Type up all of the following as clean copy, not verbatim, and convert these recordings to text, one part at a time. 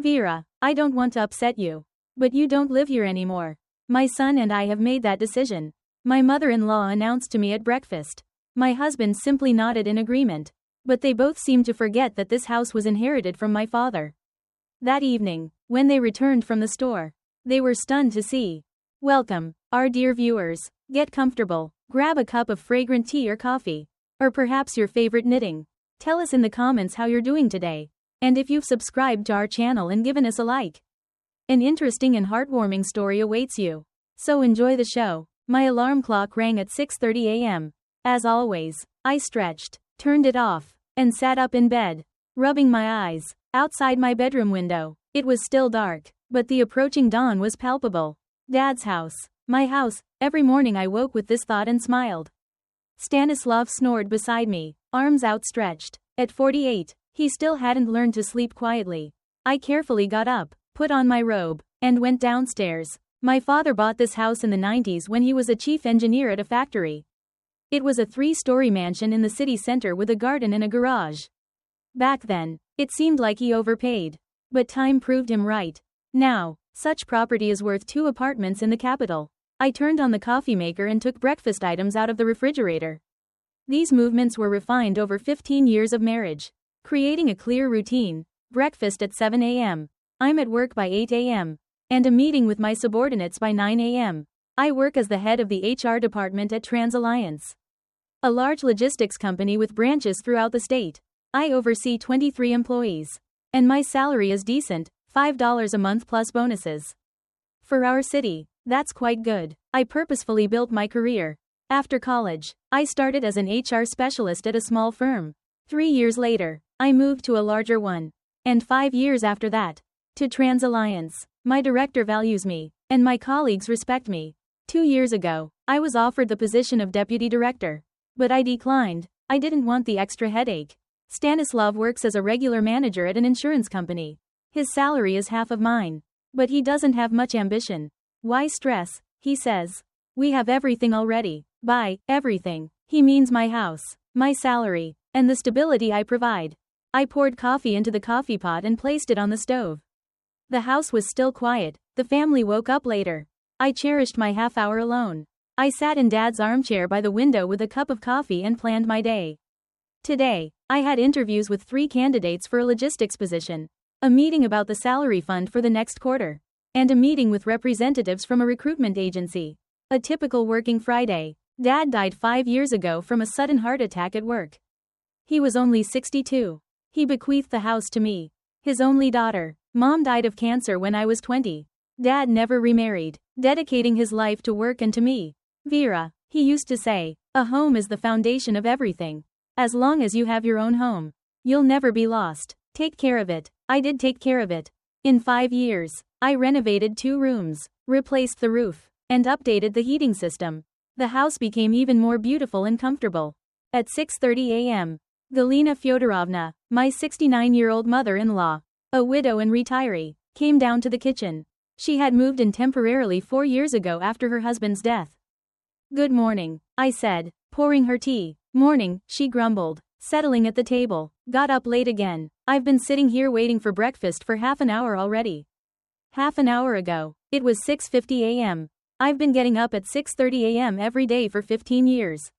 Vera, I don't want to upset you. But you don't live here anymore. My son and I have made that decision. My mother-in-law announced to me at breakfast. My husband simply nodded in agreement. But they both seemed to forget that this house was inherited from my father. That evening, when they returned from the store, they were stunned to see. Welcome, our dear viewers. Get comfortable, grab a cup of fragrant tea or coffee. Or perhaps your favorite knitting. Tell us in the comments how you're doing today. And if you've subscribed to our channel and given us a like. An interesting and heartwarming story awaits you. So enjoy the show. My alarm clock rang at 6:30 a.m. As always, I stretched, turned it off, and sat up in bed, rubbing my eyes. Outside my bedroom window, it was still dark, but the approaching dawn was palpable. Dad's house, my house. Every morning I woke with this thought and smiled. Stanislav snored beside me, arms outstretched. At 48, he still hadn't learned to sleep quietly. I carefully got up, put on my robe, and went downstairs. My father bought this house in the 90s when he was a chief engineer at a factory. It was a 3-story mansion in the city center with a garden and a garage. Back then, it seemed like he overpaid. But time proved him right. Now, such property is worth 2 apartments in the capital. I turned on the coffee maker and took breakfast items out of the refrigerator. These movements were refined over 15 years of marriage. Creating a clear routine. Breakfast at 7 a.m. I'm at work by 8 a.m. And a meeting with my subordinates by 9 a.m. I work as the head of the HR department at TransAlliance, a large logistics company with branches throughout the state. I oversee 23 employees. And my salary is decent, $5 a month plus bonuses. For our city, that's quite good. I purposefully built my career. After college, I started as an HR specialist at a small firm. 3 years later, I moved to a larger one. And 5 years after that, to TransAlliance. My director values me, and my colleagues respect me. 2 years ago, I was offered the position of deputy director. But I declined. I didn't want the extra headache. Stanislav works as a regular manager at an insurance company. His salary is half of mine. But he doesn't have much ambition. Why stress, he says. We have everything already. By everything, he means my house, my salary, and the stability I provide. I poured coffee into the coffee pot and placed it on the stove. The house was still quiet. The family woke up later. I cherished my half-hour alone. I sat in Dad's armchair by the window with a cup of coffee and planned my day. Today, I had interviews with 3 candidates for a logistics position, a meeting about the salary fund for the next quarter, and a meeting with representatives from a recruitment agency. A typical working Friday. Dad died 5 years ago from a sudden heart attack at work. He was only 62. He bequeathed the house to me, his only daughter. Mom died of cancer when I was 20. Dad never remarried, dedicating his life to work and to me. Vera, he used to say, a home is the foundation of everything. As long as you have your own home, you'll never be lost. Take care of it. I did take care of it. In 5 years, I renovated 2 rooms, replaced the roof, and updated the heating system. The house became even more beautiful and comfortable. At 6:30 a.m., Galina Fyodorovna, my 69-year-old mother-in-law, a widow and retiree, came down to the kitchen. She had moved in temporarily 4 years ago after her husband's death. Good morning, I said, pouring her tea. Morning, she grumbled, settling at the table. Got up late again. I've been sitting here waiting for breakfast for half an hour already. Half an hour ago, it was 6:50 a.m. I've been getting up at 6:30 a.m. every day for 15 years.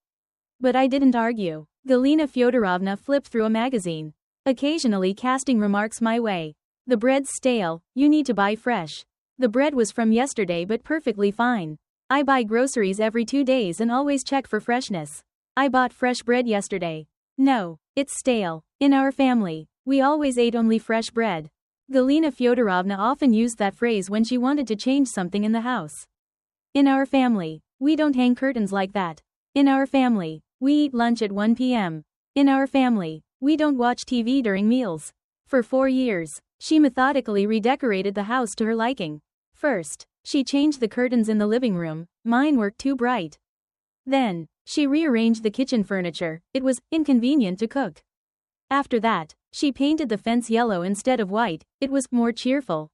But I didn't argue. Galina Fyodorovna flipped through a magazine, occasionally casting remarks my way. The bread's stale, you need to buy fresh. The bread was from yesterday but perfectly fine. I buy groceries every 2 days and always check for freshness. I bought fresh bread yesterday. No, it's stale. In our family, we always ate only fresh bread. Galina Fyodorovna often used that phrase when she wanted to change something in the house. In our family, we don't hang curtains like that. In our family, we eat lunch at 1 p.m. In our family, we don't watch TV during meals. For 4 years, she methodically redecorated the house to her liking. First, she changed the curtains in the living room. Mine were too bright. Then, she rearranged the kitchen furniture. It was inconvenient to cook. After that, she painted the fence yellow instead of white. It was more cheerful.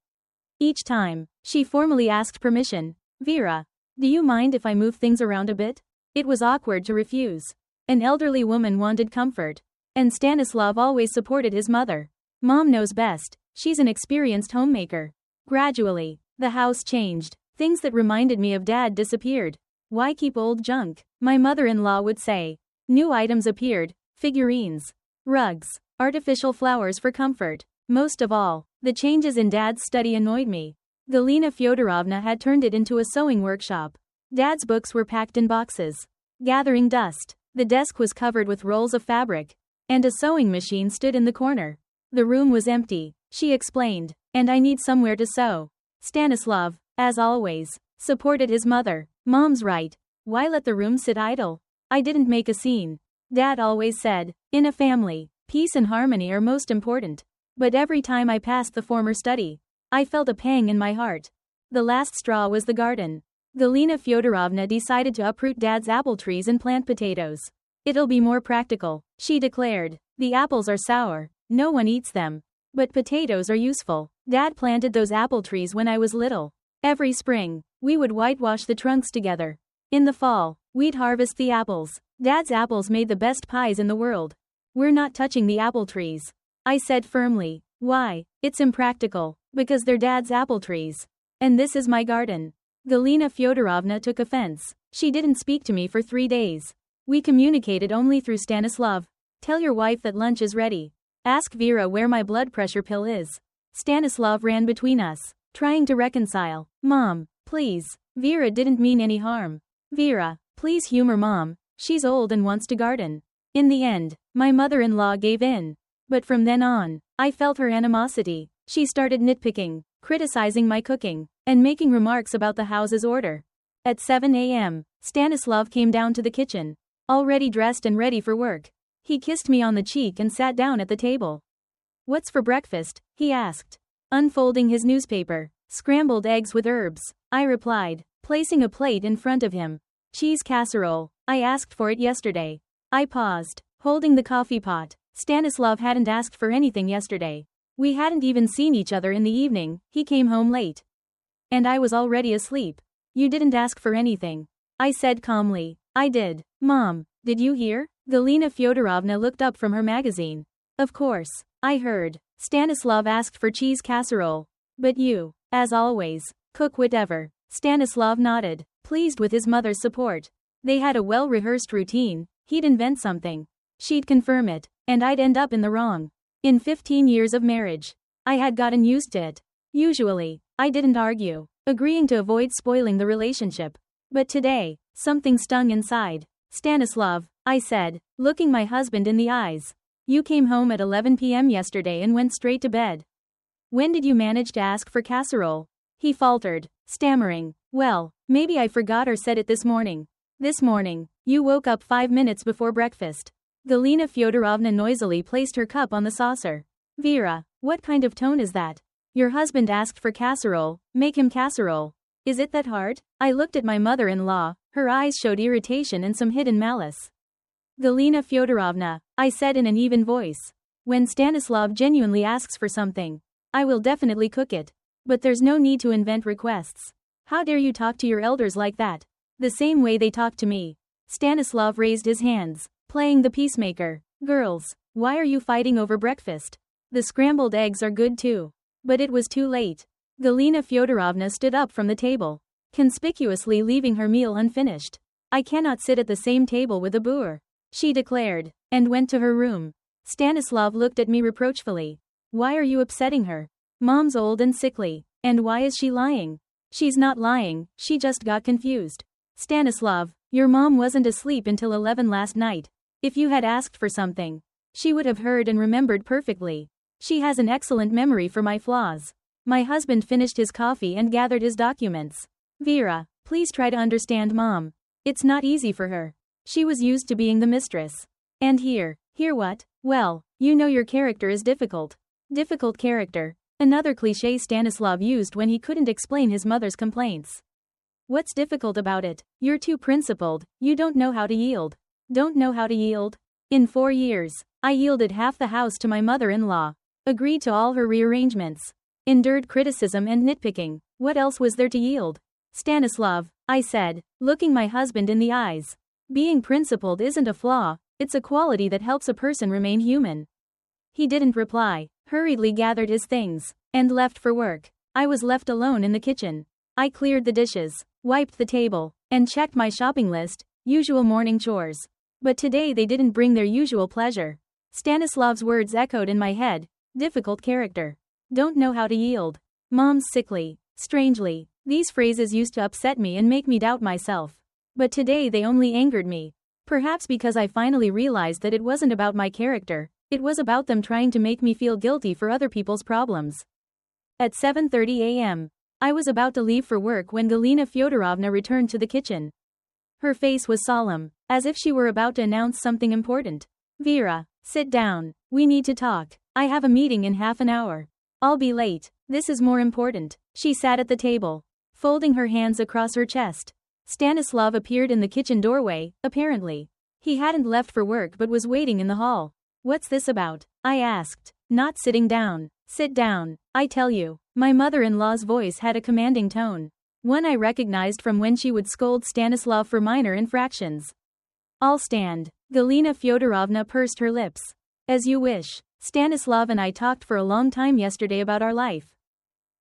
Each time, she formally asked permission. Vera, do you mind if I move things around a bit? It was awkward to refuse. An elderly woman wanted comfort. And Stanislav always supported his mother. Mom knows best. She's an experienced homemaker. Gradually, the house changed. Things that reminded me of Dad disappeared. Why keep old junk? My mother-in-law would say. New items appeared, figurines, rugs, artificial flowers for comfort. Most of all, the changes in Dad's study annoyed me. Galina Fyodorovna had turned it into a sewing workshop. Dad's books were packed in boxes, gathering dust. The desk was covered with rolls of fabric, and a sewing machine stood in the corner. The room was empty, she explained, and I need somewhere to sew. Stanislav, as always, supported his mother. Mom's right. Why let the room sit idle? I didn't make a scene. Dad always said, in a family, peace and harmony are most important. But every time I passed the former study, I felt a pang in my heart. The last straw was the garden. Galina Fyodorovna decided to uproot Dad's apple trees and plant potatoes. It'll be more practical, she declared. The apples are sour, no one eats them. But potatoes are useful. Dad planted those apple trees when I was little. Every spring, we would whitewash the trunks together. In the fall, we'd harvest the apples. Dad's apples made the best pies in the world. We're not touching the apple trees, I said firmly. Why? It's impractical. Because they're Dad's apple trees. And this is my garden. Galina Fyodorovna took offense. She didn't speak to me for 3 days. We communicated only through Stanislav. Tell your wife that lunch is ready. Ask Vera where my blood pressure pill is. Stanislav ran between us, trying to reconcile. Mom, please. Vera didn't mean any harm. Vera, please humor Mom. She's old and wants to garden. In the end, my mother-in-law gave in. But from then on, I felt her animosity. She started nitpicking, criticizing my cooking, and making remarks about the house's order. At 7 a.m., Stanislav came down to the kitchen, already dressed and ready for work. He kissed me on the cheek and sat down at the table. What's for breakfast? He asked, unfolding his newspaper. Scrambled eggs with herbs, I replied, placing a plate in front of him. Cheese casserole. I asked for it yesterday. I paused, holding the coffee pot. Stanislav hadn't asked for anything yesterday. We hadn't even seen each other in the evening. He came home late. And I was already asleep. You didn't ask for anything, I said calmly. I did. Mom, did you hear? Galina Fyodorovna looked up from her magazine. Of course, I heard. Stanislav asked for cheese casserole. But you, as always, cook whatever. Stanislav nodded, pleased with his mother's support. They had a well-rehearsed routine. He'd invent something. She'd confirm it, and I'd end up in the wrong. In 15 years of marriage, I had gotten used to it. Usually, I didn't argue, agreeing to avoid spoiling the relationship. But today, something stung inside. Stanislav, I said, looking my husband in the eyes. You came home at 11 p.m. yesterday and went straight to bed. When did you manage to ask for casserole? He faltered, stammering. Well, maybe I forgot or said it this morning. This morning, you woke up 5 minutes before breakfast. Galina Fyodorovna noisily placed her cup on the saucer. Vera, what kind of tone is that? Your husband asked for casserole, make him casserole. Is it that hard? I looked at my mother-in-law, her eyes showed irritation and some hidden malice. Galina Fyodorovna, I said in an even voice. When Stanislav genuinely asks for something, I will definitely cook it. But there's no need to invent requests. How dare you talk to your elders like that? The same way they talk to me. Stanislav raised his hands, playing the peacemaker. Girls, why are you fighting over breakfast? The scrambled eggs are good too. But it was too late. Galina Fyodorovna stood up from the table, conspicuously leaving her meal unfinished. I cannot sit at the same table with a boor, she declared, and went to her room. Stanislav looked at me reproachfully. Why are you upsetting her? Mom's old and sickly, and why is she lying? She's not lying, she just got confused. Stanislav, your mom wasn't asleep until 11 last night. If you had asked for something, she would have heard and remembered perfectly. She has an excellent memory for my flaws. My husband finished his coffee and gathered his documents. Vera, please try to understand Mom. It's not easy for her. She was used to being the mistress. And here what? Well, you know your character is difficult. Difficult character. Another cliché Stanislav used when he couldn't explain his mother's complaints. What's difficult about it? You're too principled, you don't know how to yield. Don't know how to yield? In 4 years, I yielded half the house to my mother-in-law. Agreed to all her rearrangements. Endured criticism and nitpicking. What else was there to yield? Stanislav, I said, looking my husband in the eyes. Being principled isn't a flaw, it's a quality that helps a person remain human. He didn't reply, hurriedly gathered his things, and left for work. I was left alone in the kitchen. I cleared the dishes, wiped the table, and checked my shopping list, usual morning chores. But today they didn't bring their usual pleasure. Stanislav's words echoed in my head. Difficult character. Don't know how to yield. Mom's sickly. Strangely, these phrases used to upset me and make me doubt myself. But today they only angered me. Perhaps because I finally realized that it wasn't about my character, it was about them trying to make me feel guilty for other people's problems. At 7:30 a.m., I was about to leave for work when Galina Fyodorovna returned to the kitchen. Her face was solemn, as if she were about to announce something important. Vera, sit down. We need to talk. I have a meeting in half an hour. I'll be late. This is more important. She sat at the table, folding her hands across her chest. Stanislav appeared in the kitchen doorway, apparently. He hadn't left for work but was waiting in the hall. What's this about? I asked, not sitting down. Sit down, I tell you. My mother-in-law's voice had a commanding tone, one I recognized from when she would scold Stanislav for minor infractions. I'll stand. Galina Fyodorovna pursed her lips. As you wish. Stanislav and I talked for a long time yesterday about our life.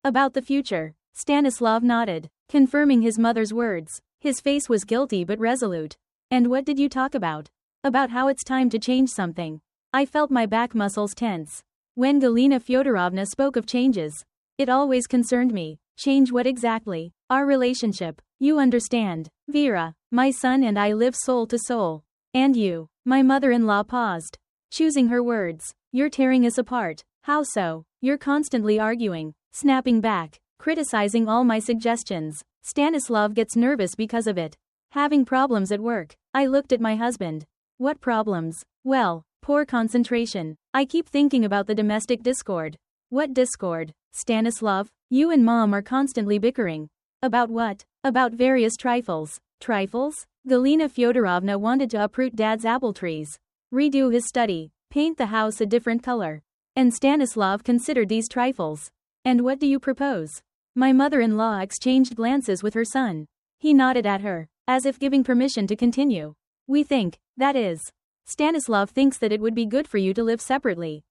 About the future. Stanislav nodded, confirming his mother's words. His face was guilty but resolute. And what did you talk about? About how it's time to change something. I felt my back muscles tense. When Galina Fyodorovna spoke of changes, it always concerned me. Change what exactly? Our relationship. You understand. Vera, my son and I live soul to soul. And you. My mother-in-law paused, choosing her words. You're tearing us apart. How so? You're constantly arguing, snapping back, criticizing all my suggestions. Stanislav gets nervous because of it. Having problems at work. I looked at my husband. What problems? Well, poor concentration. I keep thinking about the domestic discord. What discord? Stanislav, you and Mom are constantly bickering. About what? About various trifles. Trifles? Galina Fyodorovna wanted to uproot Dad's apple trees, redo his study, paint the house a different color. And Stanislav considered these trifles. And what do you propose? My mother-in-law exchanged glances with her son. He nodded at her, as if giving permission to continue. We think, that is. Stanislav thinks that it would be good for you to live separately.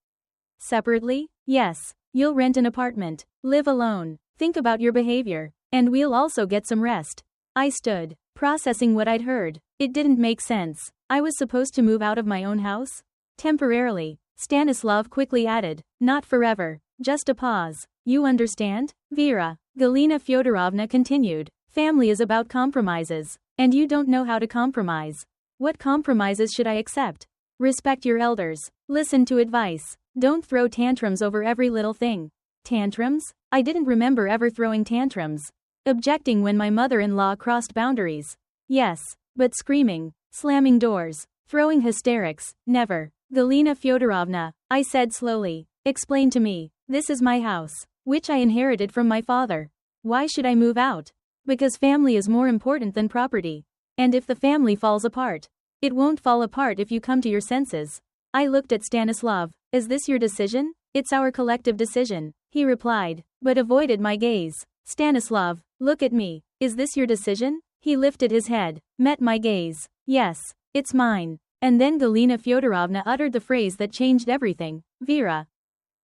Separately? Yes. You'll rent an apartment, live alone, think about your behavior, and we'll also get some rest. I stood, processing what I'd heard. It didn't make sense. I was supposed to move out of my own house? Temporarily. Stanislav quickly added, not forever, just a pause. You understand? Vera, Galina Fyodorovna continued, family is about compromises, and you don't know how to compromise. What compromises should I accept? Respect your elders, listen to advice, don't throw tantrums over every little thing. Tantrums? I didn't remember ever throwing tantrums. Objecting when my mother-in-law crossed boundaries. Yes, but screaming, slamming doors, throwing hysterics, never. Galina Fyodorovna, I said slowly, explain to me, this is my house, which I inherited from my father. Why should I move out? Because family is more important than property. And if the family falls apart, it won't fall apart if you come to your senses. I looked at Stanislav. Is this your decision? It's our collective decision, he replied, but avoided my gaze. Stanislav, look at me. Is this your decision? He lifted his head, met my gaze. Yes, it's mine. And then Galina Fyodorovna uttered the phrase that changed everything. Vera,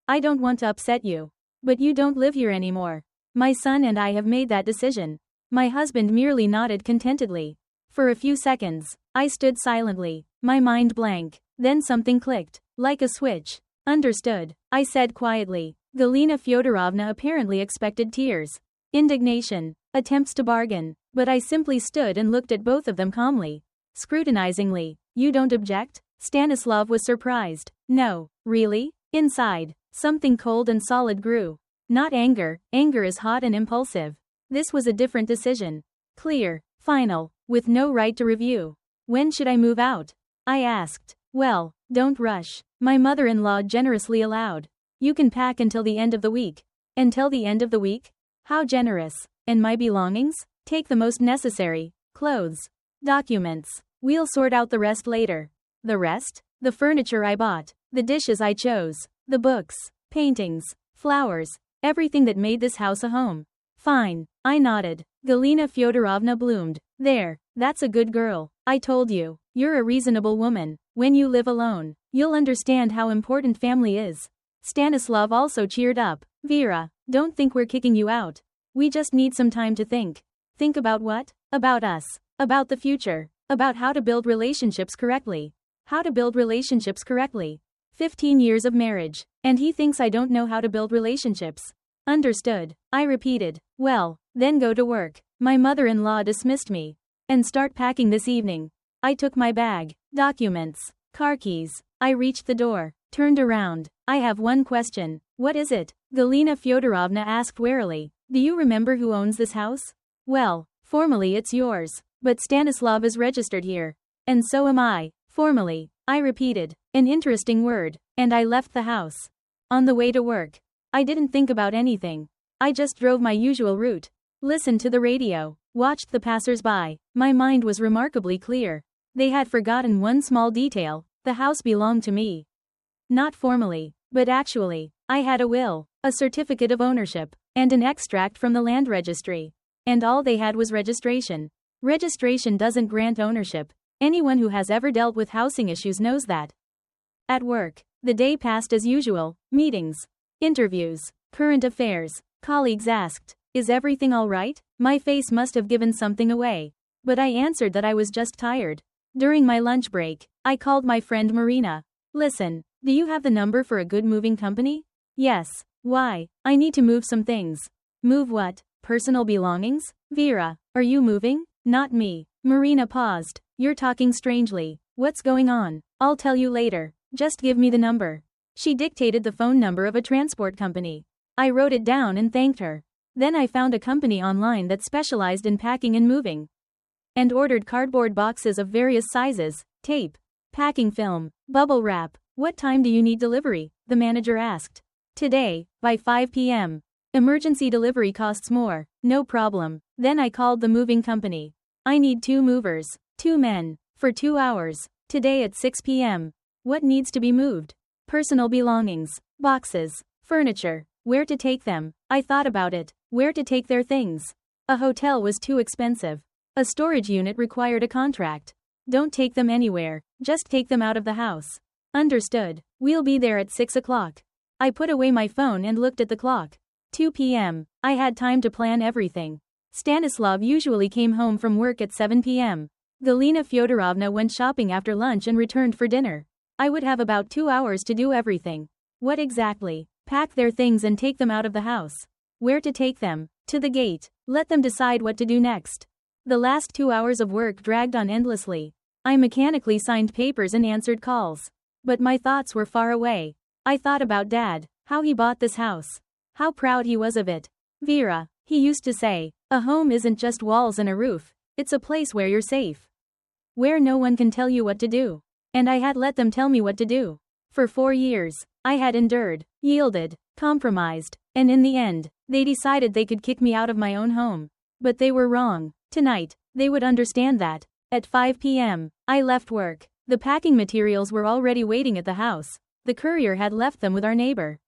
I don't want to upset you, but you don't live here anymore. My son and I have made that decision. My husband merely nodded contentedly. For a few seconds, I stood silently, my mind blank. Then something clicked, like a switch. Understood, I said quietly. Galina Fyodorovna apparently expected tears, indignation, attempts to bargain, but I simply stood and looked at both of them calmly, scrutinizingly. You don't object? Stanislav was surprised. No, really? Inside, something cold and solid grew. Not anger, anger is hot and impulsive. This was a different decision. Clear, final, with no right to review. When should I move out? I asked. Well, don't rush. My mother-in-law generously allowed. You can pack until the end of the week. Until the end of the week? How generous. And my belongings? Take the most necessary. Clothes. Documents. We'll sort out the rest later. The rest? The furniture I bought. The dishes I chose. The books. Paintings. Flowers. Everything that made this house a home. Fine. I nodded. Galina Fyodorovna bloomed. There. That's a good girl. I told you. You're a reasonable woman. When you live alone, you'll understand how important family is. Stanislav also cheered up. Vera, don't think we're kicking you out. We just need some time to think. Think about what? About us. About the future. About how to build relationships correctly. How to build relationships correctly. 15 years of marriage. And he thinks I don't know how to build relationships. Understood, I repeated. Well, then go to work. My mother-in-law dismissed me. And start packing this evening. I took my bag, documents, car keys. I reached the door, turned around. I have one question. What is it? Galina Fyodorovna asked warily. Do you remember who owns this house? Well, formally it's yours. But Stanislav is registered here. And so am I. Formally, I repeated. An interesting word. And I left the house. On the way to work, I didn't think about anything. I just drove my usual route. Listened to the radio. Watched the passers-by. My mind was remarkably clear. They had forgotten one small detail. The house belonged to me. Not formally, but actually. I had a will, a certificate of ownership, and an extract from the land registry. And all they had was registration. Registration doesn't grant ownership. Anyone who has ever dealt with housing issues knows that. At work, the day passed as usual. Meetings, interviews, current affairs. Colleagues asked, "Is everything all right?" My face must have given something away. But I answered that I was just tired. During my lunch break, I called my friend Marina. Listen, do you have the number for a good moving company? Yes. Why? I need to move some things. Move what? Personal belongings? Vera, are you moving? Not me. Marina paused. You're talking strangely. What's going on? I'll tell you later. Just give me the number. She dictated the phone number of a transport company. I wrote it down and thanked her. Then I found a company online that specialized in packing and moving. And ordered cardboard boxes of various sizes, tape, packing film, bubble wrap. What time do you need delivery? The manager asked. Today, by 5 p.m. Emergency delivery costs more. No problem. Then I called the moving company. I need 2 movers, 2 men, for 2 hours. Today at 6 p.m. What needs to be moved? Personal belongings, boxes, furniture. Where to take them? I thought about it. Where to take their things? A hotel was too expensive. A storage unit required a contract. Don't take them anywhere, just take them out of the house. Understood. We'll be there at 6 o'clock. I put away my phone and looked at the clock. 2 p.m. I had time to plan everything. Stanislav usually came home from work at 7 p.m. Galina Fyodorovna went shopping after lunch and returned for dinner. I would have about 2 hours to do everything. What exactly? Pack their things and take them out of the house. Where to take them? To the gate. Let them decide what to do next. The last 2 hours of work dragged on endlessly. I mechanically signed papers and answered calls. But my thoughts were far away. I thought about Dad, how he bought this house. How proud he was of it. Vera, he used to say, a home isn't just walls and a roof, it's a place where you're safe. Where no one can tell you what to do. And I had let them tell me what to do. For 4 years, I had endured, yielded, compromised, and in the end, they decided they could kick me out of my own home. But they were wrong. Tonight, they would understand that. At 5 p.m., I left work. The packing materials were already waiting at the house. The courier had left them with our neighbor.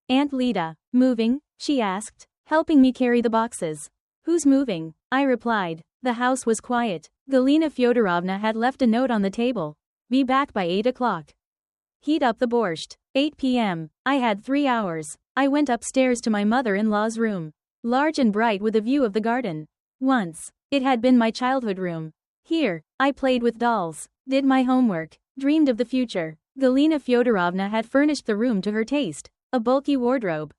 Aunt Lida, moving? She asked, helping me carry the boxes. Who's moving? I replied. The house was quiet. Galina Fyodorovna had left a note on the table. Be back by 8 o'clock. Heat up the borscht. 8 p.m. I had 3 hours. I went upstairs to my mother-in-law's room. Large and bright with a view of the garden. Once, it had been my childhood room. Here, I played with dolls, did my homework, dreamed of the future. Galina Fyodorovna had furnished the room to her taste. A bulky wardrobe.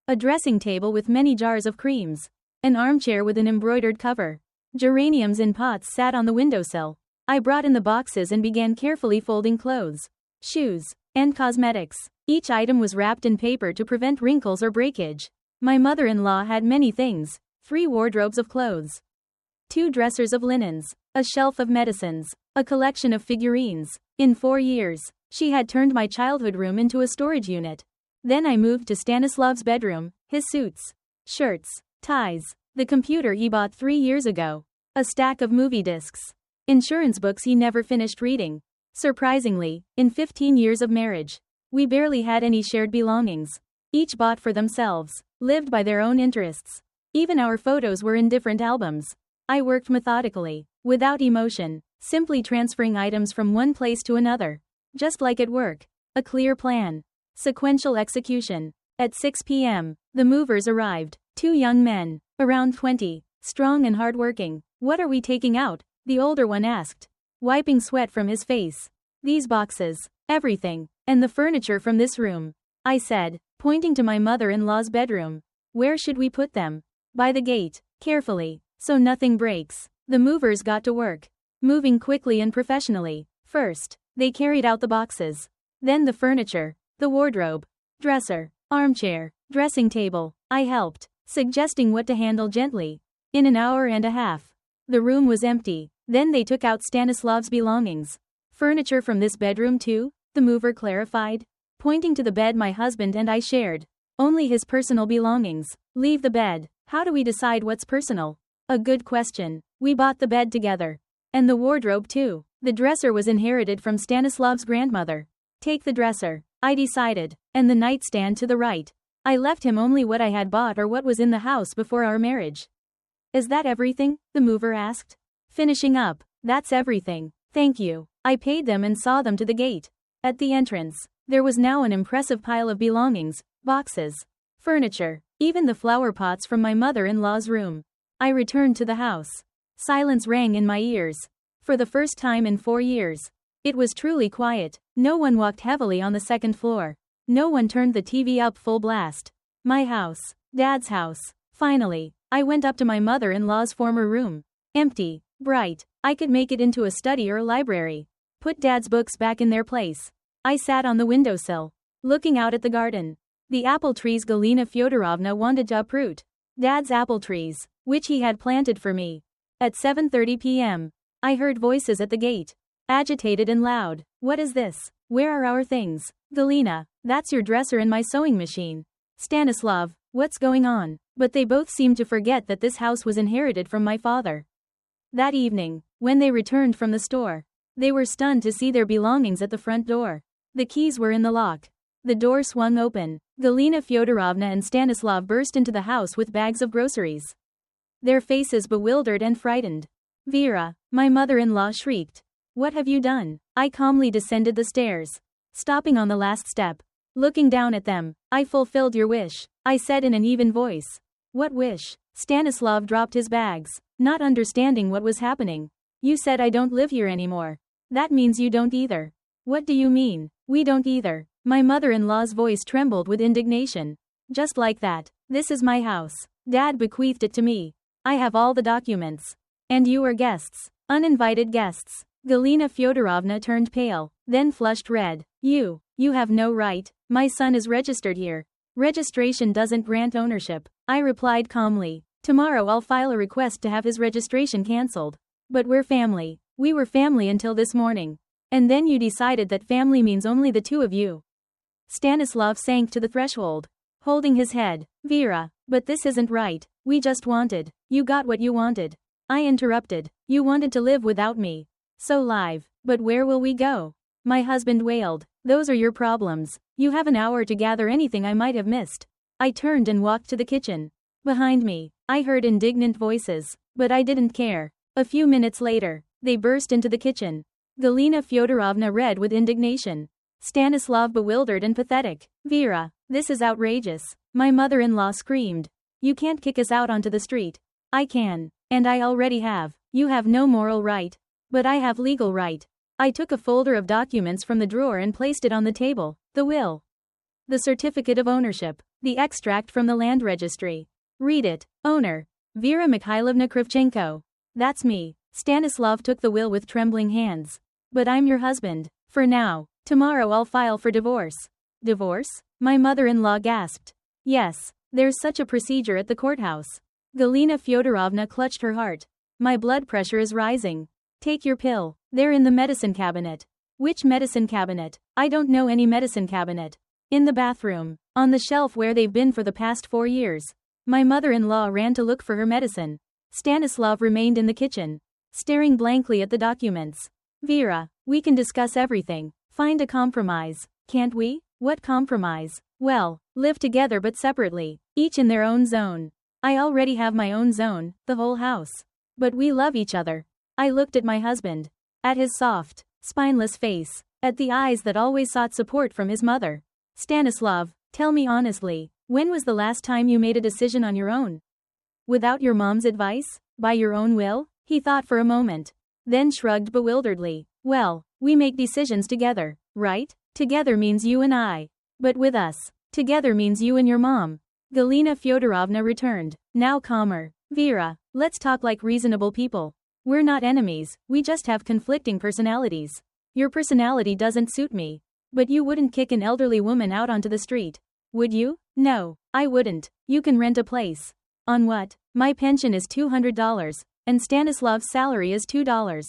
A dressing table with many jars of creams. An armchair with an embroidered cover. Geraniums in pots sat on the windowsill. I brought in the boxes and began carefully folding clothes, shoes, and cosmetics. Each item was wrapped in paper to prevent wrinkles or breakage. My mother-in-law had many things. 3 wardrobes of clothes. 2 dressers of linens. A shelf of medicines. A collection of figurines. In 4 years, she had turned my childhood room into a storage unit. Then I moved to Stanislav's bedroom, his suits, shirts, ties, the computer he bought 3 years ago, a stack of movie discs, insurance books he never finished reading. Surprisingly, in 15 years of marriage, we barely had any shared belongings. Each bought for themselves, lived by their own interests. Even our photos were in different albums. I worked methodically, without emotion, simply transferring items from one place to another. Just like at work. A clear plan. Sequential execution. At 6 p.m., the movers arrived. 2 young men, around 20, strong and hardworking. What are we taking out? The older one asked, wiping sweat from his face. These boxes. Everything. And the furniture from this room. I said, pointing to my mother-in-law's bedroom. Where should we put them? By the gate. Carefully. So nothing breaks. The movers got to work. Moving quickly and professionally. First, they carried out the boxes. Then the furniture. The wardrobe. Dresser. Armchair. Dressing table. I helped, suggesting what to handle gently. In an hour and a half, the room was empty. Then they took out Stanislav's belongings. Furniture from this bedroom too? The mover clarified, pointing to the bed my husband and I shared. Only his personal belongings. Leave the bed. How do we decide what's personal? A good question. We bought the bed together. And the wardrobe too. The dresser was inherited from Stanislav's grandmother. Take the dresser, I decided, and the nightstand to the right. I left him only what I had bought or what was in the house before our marriage. Is that everything? The mover asked. Finishing up. That's everything. Thank you. I paid them and saw them to the gate. At the entrance, there was now an impressive pile of belongings, boxes, furniture, even the flower pots from my mother-in-law's room. I returned to the house. Silence rang in my ears. For the first time in 4 years. It was truly quiet. No one walked heavily on the second floor. No one turned the TV up full blast. My house. Dad's house. Finally, I went up to my mother-in-law's former room. Empty. Bright. I could make it into a study or a library. Put Dad's books back in their place. I sat on the windowsill, looking out at the garden. The apple trees Galina Fyodorovna wanted to uproot. Dad's apple trees, which he had planted for me. At 7:30 p.m., I heard voices at the gate. Agitated and loud. What is this? Where are our things? Galina, that's your dresser and my sewing machine. Stanislav, what's going on? But they both seemed to forget that this house was inherited from my father. That evening, when they returned from the store, they were stunned to see their belongings at the front door. The keys were in the lock. The door swung open. Galina Fyodorovna and Stanislav burst into the house with bags of groceries. Their faces bewildered and frightened. Vera, my mother-in-law, shrieked. What have you done? I calmly descended the stairs, stopping on the last step. Looking down at them, I fulfilled your wish, I said in an even voice. What wish? Stanislav dropped his bags, not understanding what was happening. You said I don't live here anymore. That means you don't either. What do you mean? We don't either. My mother-in-law's voice trembled with indignation. Just like that. This is my house. Dad bequeathed it to me. I have all the documents. And you are guests. Uninvited guests. Galina Fyodorovna turned pale, then flushed red. You have no right. My son is registered here. Registration doesn't grant ownership. I replied calmly. Tomorrow I'll file a request to have his registration cancelled. But we're family. We were family until this morning. And then you decided that family means only the two of you. Stanislav sank to the threshold, holding his head. Vera, but this isn't right. We just wanted. You got what you wanted. I interrupted. You wanted to live without me. So live. But where will we go? My husband wailed. Those are your problems. You have an hour to gather anything I might have missed. I turned and walked to the kitchen. Behind me, I heard indignant voices, but I didn't care. A few minutes later, they burst into the kitchen. Galina Fyodorovna red with indignation. Stanislav bewildered and pathetic. Vera, this is outrageous. My mother-in-law screamed. You can't kick us out onto the street. I can. And I already have. You have no moral right. But I have legal right. I took a folder of documents from the drawer and placed it on the table. The will. The certificate of ownership. The extract from the land registry. Read it. Owner. Vera Mikhailovna Kravchenko. That's me. Stanislav took the will with trembling hands. But I'm your husband. For now. Tomorrow I'll file for divorce. Divorce? My mother-in-law gasped. Yes. There's such a procedure at the courthouse. Galina Fyodorovna clutched her heart. My blood pressure is rising. Take your pill. They're in the medicine cabinet. Which medicine cabinet? I don't know any medicine cabinet. In the bathroom. On the shelf where they've been for the past 4 years. My mother-in-law ran to look for her medicine. Stanislav remained in the kitchen, staring blankly at the documents. Vera, we can discuss everything. Find a compromise. Can't we? What compromise? Well, live together but separately, each in their own zone. I already have my own zone, the whole house. But we love each other. I looked at my husband. At his soft, spineless face. at the eyes that always sought support from his mother. Stanislav, tell me honestly, when was the last time you made a decision on your own? Without your mom's advice? By your own will? He thought for a moment, then shrugged bewilderedly. Well, we make decisions together, right? Together means you and I. But with us, together means you and your mom. Galina Fyodorovna returned, now calmer. Vera, let's talk like reasonable people. We're not enemies, we just have conflicting personalities. Your personality doesn't suit me. But you wouldn't kick an elderly woman out onto the street. Would you? No, I wouldn't. You can rent a place. On what? My pension is $200, and Stanislav's salary is $2.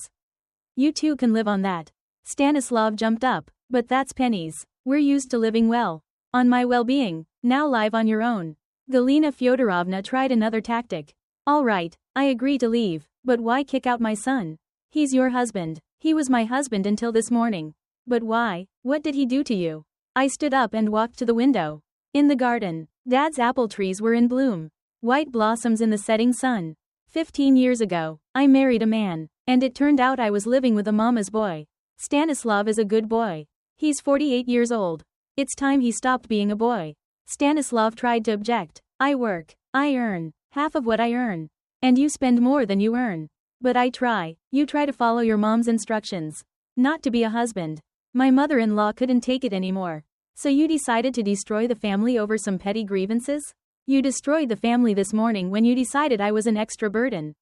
You two can live on that. Stanislav jumped up, but that's pennies. We're used to living well. On my well-being, now live on your own. Galina Fyodorovna tried another tactic. All right, I agree to leave, but why kick out my son? He's your husband. He was my husband until this morning. But why? What did he do to you? I stood up and walked to the window. In the garden, Dad's apple trees were in bloom. White blossoms in the setting sun. 15 years ago, I married a man, and it turned out I was living with a mama's boy. Stanislav is a good boy. He's 48 years old. It's time he stopped being a boy. Stanislav tried to object. I work. I earn half of what I earn. And you spend more than you earn. But I try. You try to follow your mom's instructions. Not to be a husband. My mother-in-law couldn't take it anymore. So you decided to destroy the family over some petty grievances? You destroyed the family this morning when you decided I was an extra burden.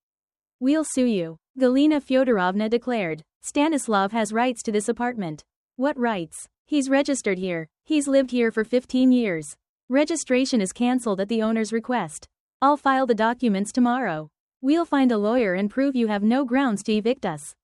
We'll sue you, Galina Fyodorovna declared. Stanislav has rights to this apartment. What rights? He's registered here. He's lived here for 15 years. Registration is cancelled at the owner's request. I'll file the documents tomorrow. We'll find a lawyer and prove you have no grounds to evict us.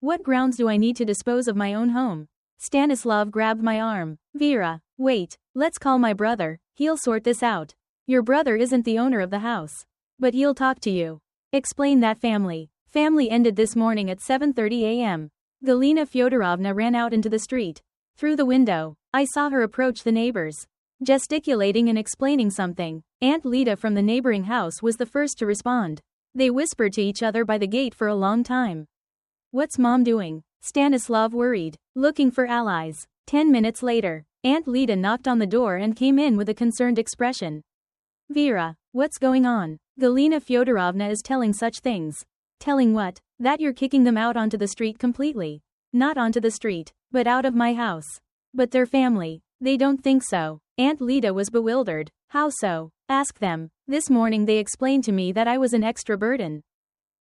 What grounds do I need to dispose of my own home? Stanislav grabbed my arm. Vera, wait, let's call my brother, he'll sort this out. Your brother isn't the owner of the house. But he'll talk to you. Explain that family. Family ended this morning at 7:30 a.m. Galina Fyodorovna ran out into the street. Through the window, I saw her approach the neighbors, gesticulating and explaining something. Aunt Lida from the neighboring house was the first to respond. They whispered to each other by the gate for a long time. What's Mom doing? Stanislav worried, looking for allies. 10 minutes later, Aunt Lida knocked on the door and came in with a concerned expression. Vera, what's going on? Galina Fyodorovna is telling such things. Telling what? That you're kicking them out onto the street completely. Not onto the street, but out of my house. But they're family. They don't think so. Aunt Lida was bewildered. How so? Ask them. This morning they explained to me that I was an extra burden.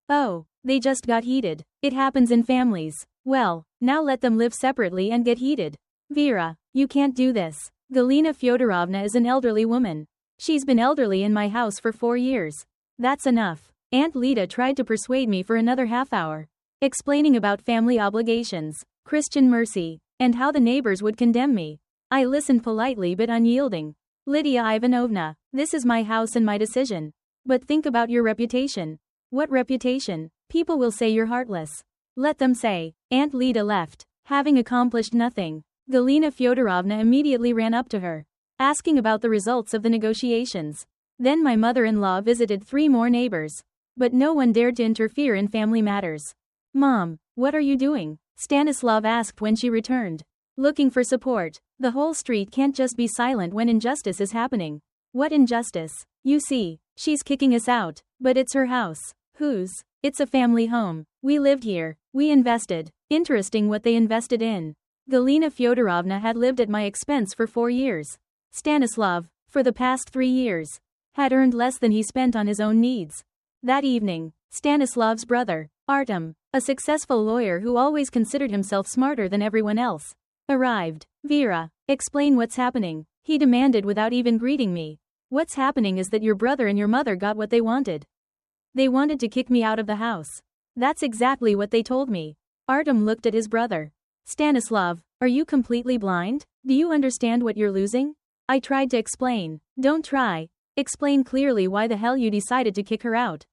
Oh, they just got heated. It happens in families. Well, now let them live separately and get heated. Vera, you can't do this. Galina Fyodorovna is an elderly woman. She's been elderly in my house for 4 years. That's enough. Aunt Lida tried to persuade me for another half hour, explaining about family obligations, Christian mercy, and how the neighbors would condemn me. I listened politely but unyielding. Lydia Ivanovna, this is my house and my decision. But think about your reputation. What reputation? People will say you're heartless. Let them say. Aunt Lida left, having accomplished nothing. Galina Fyodorovna immediately ran up to her, asking about the results of the negotiations. Then my mother-in-law visited 3 more neighbors. But no one dared to interfere in family matters. Mom, what are you doing? Stanislav asked when she returned, looking for support. The whole street can't just be silent when injustice is happening. What injustice? You see, she's kicking us out, but it's her house. Whose? It's a family home. We lived here. We invested. Interesting what they invested in. Galina Fyodorovna had lived at my expense for 4 years. Stanislav, for the past 3 years, had earned less than he spent on his own needs. That evening, Stanislav's brother, Artem, a successful lawyer who always considered himself smarter than everyone else, arrived. Vera, explain what's happening, he demanded without even greeting me. What's happening is that your brother and your mother got what they wanted. They wanted to kick me out of the house. That's exactly what they told me. Artem looked at his brother. Stanislav, are you completely blind? Do you understand what you're losing? I tried to explain. Don't try. Explain clearly why the hell you decided to kick her out.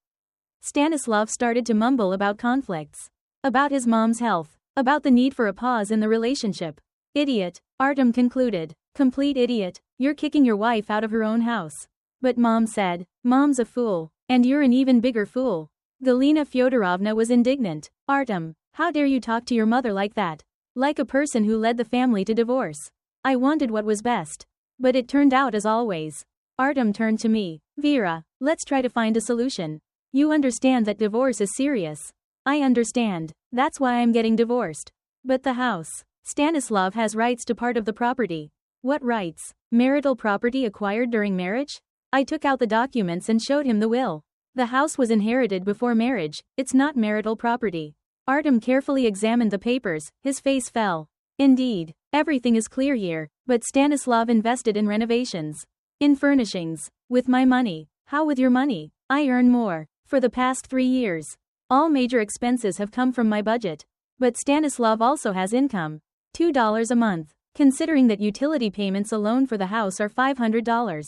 Stanislav started to mumble about conflicts, about his mom's health, about the need for a pause in the relationship. Idiot, Artem concluded. Complete idiot, you're kicking your wife out of her own house. But Mom said, Mom's a fool, and you're an even bigger fool. Galina Fyodorovna was indignant. Artem, how dare you talk to your mother like that? Like a person who led the family to divorce. I wanted what was best. But it turned out as always. Artem turned to me. Vera, let's try to find a solution. You understand that divorce is serious. I understand. That's why I'm getting divorced. But the house. Stanislav has rights to part of the property. What rights? Marital property acquired during marriage? I took out the documents and showed him the will. The house was inherited before marriage, it's not marital property. Artem carefully examined the papers, his face fell. Indeed, everything is clear here, but Stanislav invested in renovations. In furnishings. With my money. How with your money? I earn more. For the past 3 years. All major expenses have come from my budget. But Stanislav also has income. $2 a month. Considering that utility payments alone for the house are $500.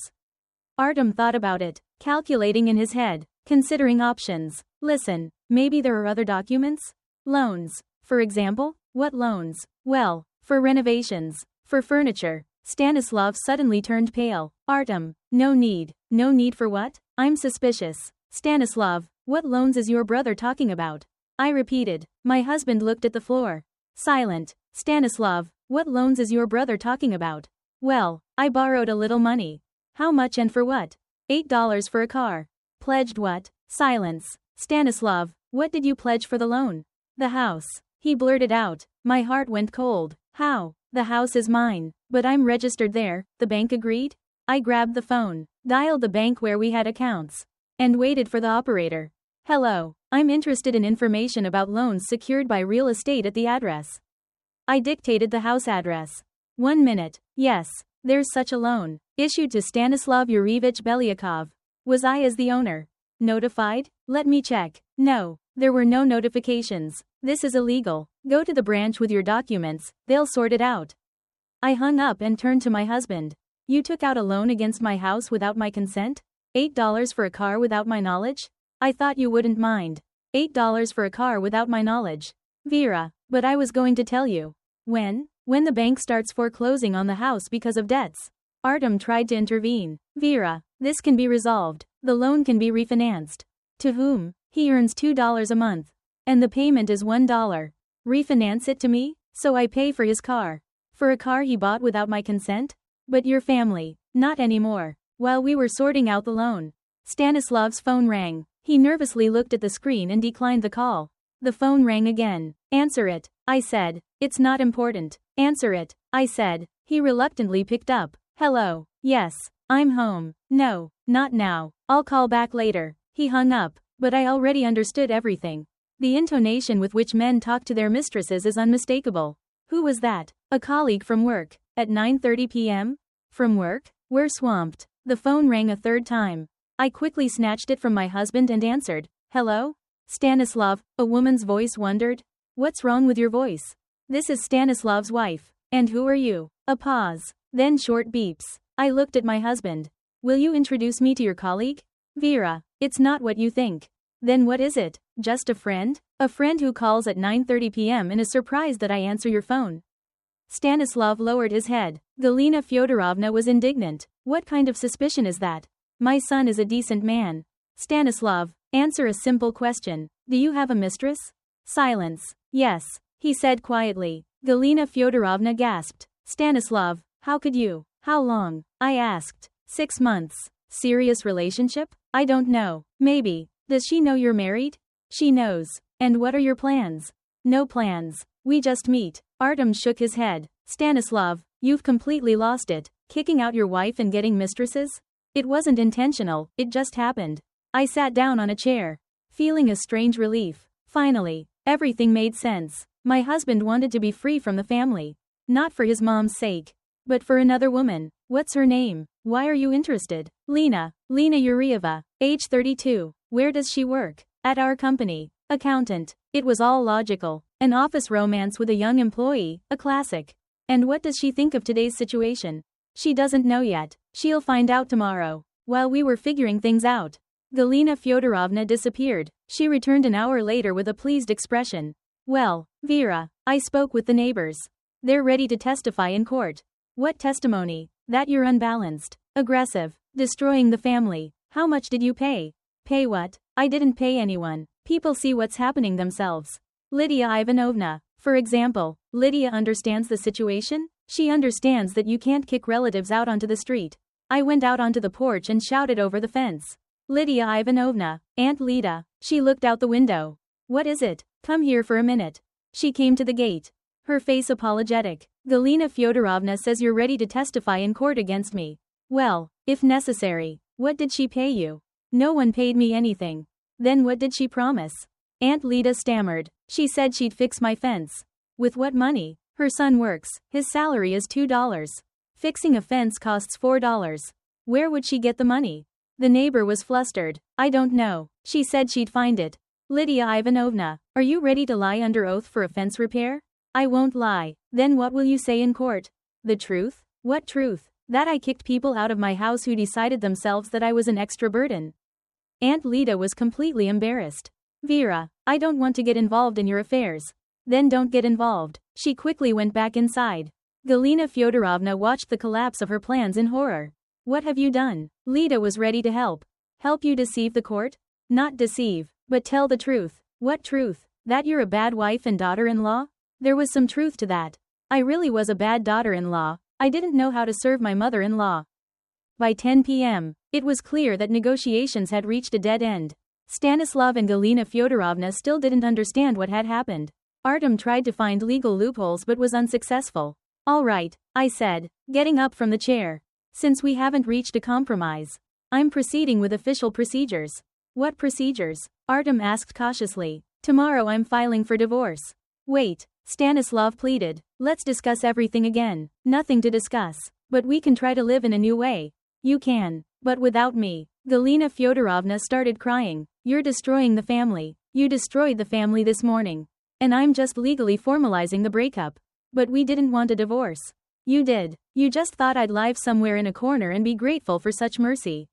Artem thought about it, calculating in his head, considering options. Listen, maybe there are other documents? Loans. For example? What loans? Well, for renovations. For furniture. Stanislav suddenly turned pale. Artem, no need. No need for what? I'm suspicious. Stanislav, what loans is your brother talking about? I repeated. My husband looked at the floor. Silent. Stanislav, what loans is your brother talking about? Well, I borrowed a little money. How much and for what? $8 for a car. Pledged what? Silence. Stanislav, what did you pledge for the loan? The house. He blurted out. My heart went cold. How? The house is mine, but I'm registered there, the bank agreed? I grabbed the phone, dialed the bank where we had accounts, and waited for the operator. Hello, I'm interested in information about loans secured by real estate at the address. I dictated the house address. 1 minute. Yes, there's such a loan. Issued to Stanislav Yurievich Belyakov. Was I as the owner notified? Let me check. No, there were no notifications. This is illegal. Go to the branch with your documents, they'll sort it out. I hung up and turned to my husband. You took out a loan against my house without my consent? $8 for a car without my knowledge? I thought you wouldn't mind. $8 for a car without my knowledge. Vera, but I was going to tell you. When? When the bank starts foreclosing on the house because of debts. Artem tried to intervene. Vera, this can be resolved. The loan can be refinanced. To whom? He earns $2 a month. And the payment is $1. Refinance it to me? So I pay for his car. For a car he bought without my consent? But your family. Not anymore. While we were sorting out the loan. Stanislav's phone rang. He nervously looked at the screen and declined the call. The phone rang again. Answer it, I said. It's not important. Answer it, I said. He reluctantly picked up. Hello. Yes. I'm home. No, not now. I'll call back later. He hung up, but I already understood everything. The intonation with which men talk to their mistresses is unmistakable. Who was that? A colleague from work. At 9:30 p.m.? From work? We're swamped. The phone rang a third time. I quickly snatched it from my husband and answered. Hello? Stanislav, a woman's voice wondered. What's wrong with your voice? This is Stanislav's wife. And who are you? A pause. Then short beeps. I looked at my husband. Will you introduce me to your colleague? Vera, it's not what you think. Then what is it? Just a friend? A friend who calls at 9:30 p.m. and is surprised that I answer your phone. Stanislav lowered his head. Galina Fyodorovna was indignant. What kind of suspicion is that? My son is a decent man. Stanislav, answer a simple question. Do you have a mistress? Silence. Yes, he said quietly. Galina Fyodorovna gasped. Stanislav, how could you? How long? I asked. 6 months. Serious relationship? I don't know. Maybe. Does she know you're married? She knows. And what are your plans? No plans. We just meet. Artem shook his head. Stanislav, you've completely lost it. Kicking out your wife and getting mistresses? It wasn't intentional, it just happened. I sat down on a chair, feeling a strange relief. Finally, everything made sense. My husband wanted to be free from the family. Not for his mom's sake, but for another woman. What's her name? Why are you interested? Lena Yurieva, age 32. Where does she work? At our company. Accountant. It was all logical. An office romance with a young employee, a classic. And what does she think of today's situation? She doesn't know yet. She'll find out tomorrow. While we were figuring things out, Galina Fyodorovna disappeared. She returned an hour later with a pleased expression. Well, Vera, I spoke with the neighbors. They're ready to testify in court. What testimony? That you're unbalanced, aggressive, destroying the family. How much did you pay? Pay what? I didn't pay anyone. People see what's happening themselves. Lydia Ivanovna, For example, Lydia understands the situation? She understands that you can't kick relatives out onto the street. I went out onto the porch and shouted over the fence. Lydia Ivanovna, Aunt Lida. She looked out the window. What is it? Come here for a minute. She came to the gate. Her face apologetic. Galina Fyodorovna says you're ready to testify in court against me. Well, if necessary. What did she pay you? No one paid me anything. Then what did she promise? Aunt Lida stammered. She said she'd fix my fence. With what money? Her son works. His salary is $2. Fixing a fence costs $4. Where would she get the money? The neighbor was flustered. I don't know. She said she'd find it. Lydia Ivanovna, are you ready to lie under oath for a fence repair? I won't lie. Then what will you say in court? The truth? What truth? That I kicked people out of my house who decided themselves that I was an extra burden. Aunt Lida was completely embarrassed. Vera, I don't want to get involved in your affairs. Then don't get involved. She quickly went back inside. Galina Fyodorovna watched the collapse of her plans in horror. What have you done? Lida was ready to help. Help you deceive the court? Not deceive, but tell the truth. What truth? That you're a bad wife and daughter-in-law? There was some truth to that. I really was a bad daughter-in-law. I didn't know how to serve my mother-in-law. By 10 p.m., it was clear that negotiations had reached a dead end. Stanislav and Galina Fyodorovna still didn't understand what had happened. Artem tried to find legal loopholes but was unsuccessful. All right, I said, getting up from the chair. Since we haven't reached a compromise, I'm proceeding with official procedures. What procedures? Artem asked cautiously. Tomorrow I'm filing for divorce. Wait, Stanislav pleaded. Let's discuss everything again. Nothing to discuss. But we can try to live in a new way. You can. But without me. Galina Fyodorovna started crying. You're destroying the family. You destroyed the family this morning. And I'm just legally formalizing the breakup. But we didn't want a divorce. You did. You just thought I'd live somewhere in a corner and be grateful for such mercy.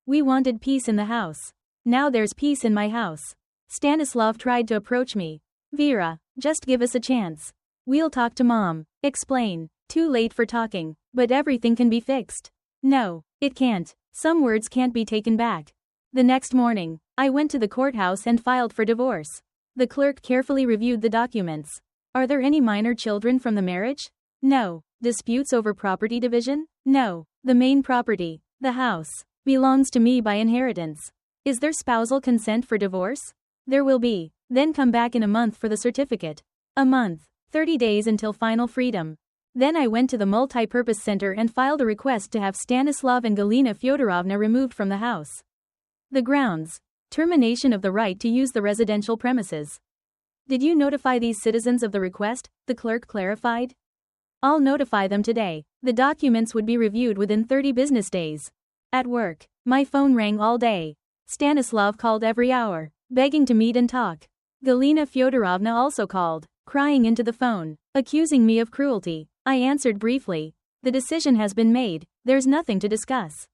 We wanted peace in the house. Now there's peace in my house. Stanislav tried to approach me. Vera, just give us a chance. We'll talk to Mom. Explain. Too late for talking. But everything can be fixed. No, it can't. Some words can't be taken back. The next morning, I went to the courthouse and filed for divorce. The clerk carefully reviewed the documents. Are there any minor children from the marriage? No. Disputes over property division? No. The main property, the house, belongs to me by inheritance. Is there spousal consent for divorce? There will be. Then come back in a month for the certificate. A month. 30 days until final freedom. Then I went to the multi-purpose center and filed a request to have Stanislav and Galina Fyodorovna removed from the house. The grounds. Termination of the right to use the residential premises. Did you notify these citizens of the request? The clerk clarified. I'll notify them today. The documents would be reviewed within 30 business days. At work, my phone rang all day. Stanislav called every hour, begging to meet and talk. Galina Fyodorovna also called, crying into the phone, accusing me of cruelty. I answered briefly. The decision has been made, there's nothing to discuss.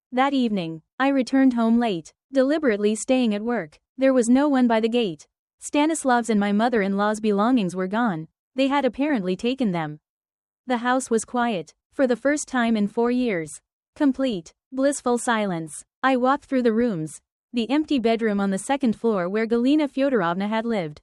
That evening, I returned home late, deliberately staying at work. There was no one by the gate. Stanislav's and my mother-in-law's belongings were gone. They had apparently taken them. The house was quiet, for the first time in 4 years. Complete, blissful silence. I walked through the rooms. The empty bedroom on the second floor where Galina Fyodorovna had lived.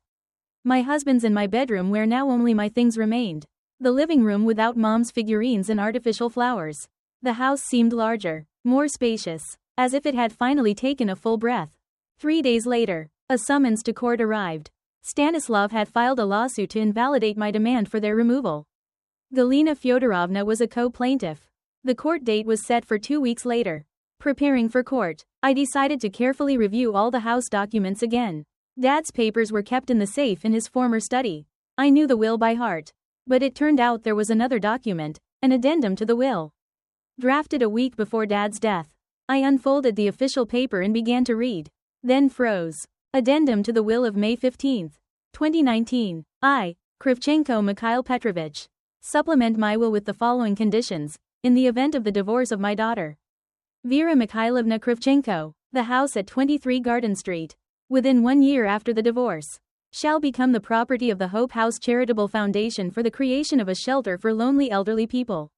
My husband's and my bedroom where now only my things remained. The living room without Mom's figurines and artificial flowers. The house seemed larger, more spacious, as if it had finally taken a full breath. 3 days later, a summons to court arrived. Stanislav had filed a lawsuit to invalidate my demand for their removal. Galina Fyodorovna was a co-plaintiff. The court date was set for 2 weeks later. Preparing for court, I decided to carefully review all the house documents again. Dad's papers were kept in the safe in his former study. I knew the will by heart. But it turned out there was another document, an addendum to the will. Drafted a week before Dad's death. I unfolded the official paper and began to read. Then froze. Addendum to the will of May 15, 2019. I, Kravchenko Mikhail Petrovich, supplement my will with the following conditions, in the event of the divorce of my daughter, Vera Mikhailovna Kravchenko, the house at 23 Garden Street, within 1 year after the divorce, shall become the property of the Hope House Charitable Foundation for the creation of a shelter for lonely elderly people.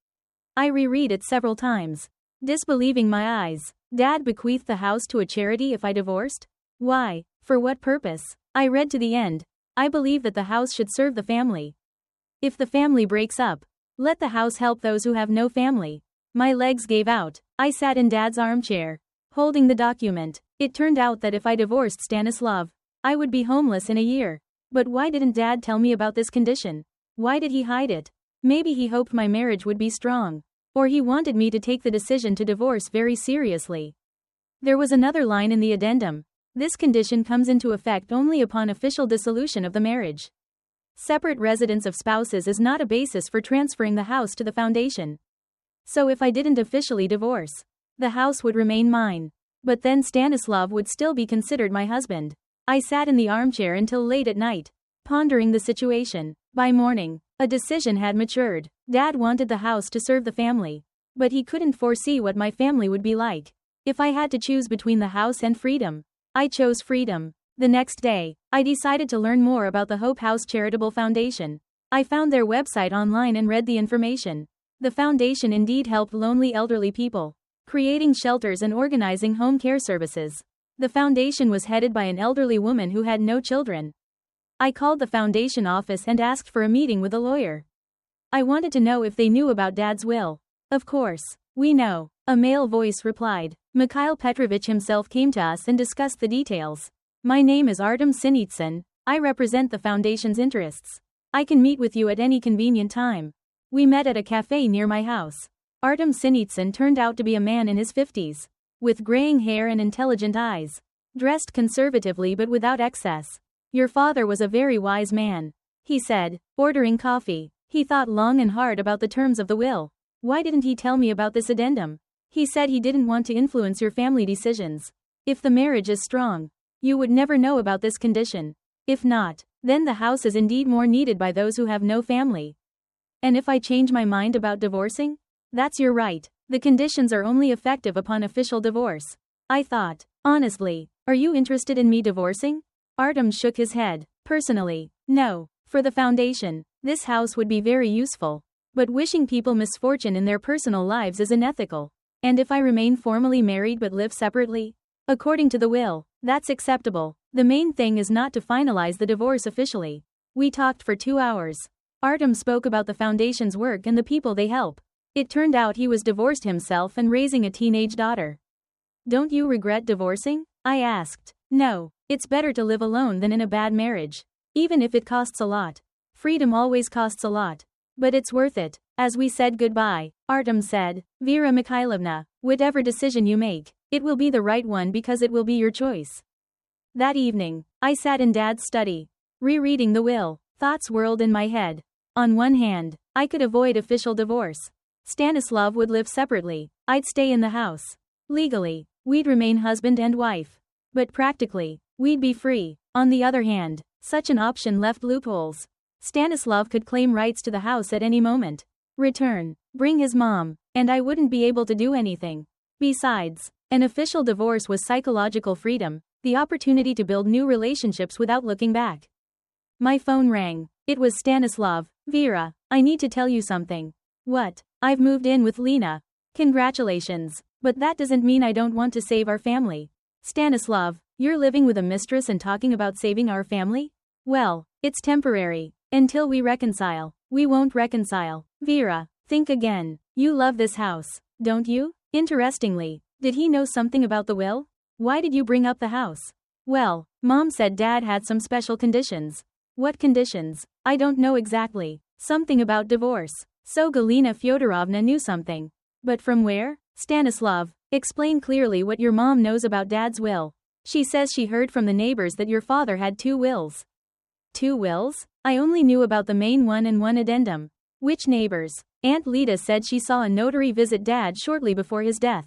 I reread it several times, disbelieving my eyes. Dad bequeathed the house to a charity if I divorced? Why? For what purpose? I read to the end, I believe that the house should serve the family. If the family breaks up, let the house help those who have no family. My legs gave out. I sat in Dad's armchair, holding the document. It turned out that if I divorced Stanislav, I would be homeless in a year. But why didn't Dad tell me about this condition? Why did he hide it? Maybe he hoped my marriage would be strong. Or he wanted me to take the decision to divorce very seriously. There was another line in the addendum. This condition comes into effect only upon official dissolution of the marriage. Separate residence of spouses is not a basis for transferring the house to the foundation. So if I didn't officially divorce, the house would remain mine. But then Stanislav would still be considered my husband. I sat in the armchair until late at night, pondering the situation. By morning, a decision had matured. Dad wanted the house to serve the family. But he couldn't foresee what my family would be like. If I had to choose between the house and freedom, I chose freedom. The next day, I decided to learn more about the Hope House Charitable Foundation. I found their website online and read the information. The foundation indeed helped lonely elderly people, creating shelters and organizing home care services. The foundation was headed by an elderly woman who had no children. I called the foundation office and asked for a meeting with a lawyer. I wanted to know if they knew about Dad's will. Of course, we know, a male voice replied. Mikhail Petrovich himself came to us and discussed the details. My name is Artem Sinitsyn. I represent the foundation's interests. I can meet with you at any convenient time. We met at a cafe near my house. Artem Sinitsyn turned out to be a man in his 50s, with graying hair and intelligent eyes, dressed conservatively but without excess. Your father was a very wise man, he said, ordering coffee. He thought long and hard about the terms of the will. Why didn't he tell me about this addendum? He said he didn't want to influence your family decisions. If the marriage is strong, you would never know about this condition. If not, then the house is indeed more needed by those who have no family. And if I change my mind about divorcing? That's your right. The conditions are only effective upon official divorce. I thought, honestly, are you interested in me divorcing? Artem shook his head. Personally, no. For the foundation, this house would be very useful. But wishing people misfortune in their personal lives is unethical. And if I remain formally married but live separately? According to the will, that's acceptable. The main thing is not to finalize the divorce officially. We talked for 2 hours. Artem spoke about the foundation's work and the people they help. It turned out he was divorced himself and raising a teenage daughter. Don't you regret divorcing? I asked. No, it's better to live alone than in a bad marriage. Even if it costs a lot. Freedom always costs a lot. But it's worth it. As we said goodbye, Artem said, Vera Mikhailovna, whatever decision you make, it will be the right one because it will be your choice. That evening, I sat in Dad's study, rereading the will. Thoughts whirled in my head. On one hand, I could avoid official divorce. Stanislav would live separately. I'd stay in the house. Legally, we'd remain husband and wife. But practically, we'd be free. On the other hand, such an option left loopholes. Stanislav could claim rights to the house at any moment. Return, bring his mom, and I wouldn't be able to do anything. Besides, an official divorce was psychological freedom, the opportunity to build new relationships without looking back. My phone rang. It was Stanislav. Vera, I need to tell you something. What? I've moved in with Lena. Congratulations. But that doesn't mean I don't want to save our family. Stanislav, you're living with a mistress and talking about saving our family? Well, it's temporary. Until we reconcile. We won't reconcile. Vera, think again. You love this house, don't you? Interestingly, did he know something about the will? Why did you bring up the house? Well, Mom said Dad had some special conditions. What conditions? I don't know exactly. Something about divorce. So Galina Fyodorovna knew something. But from where? Stanislav, explain clearly what your mom knows about Dad's will. She says she heard from the neighbors that your father had 2 wills. 2 wills? I only knew about the main one and one addendum. Which neighbors? Aunt Lita said she saw a notary visit Dad shortly before his death.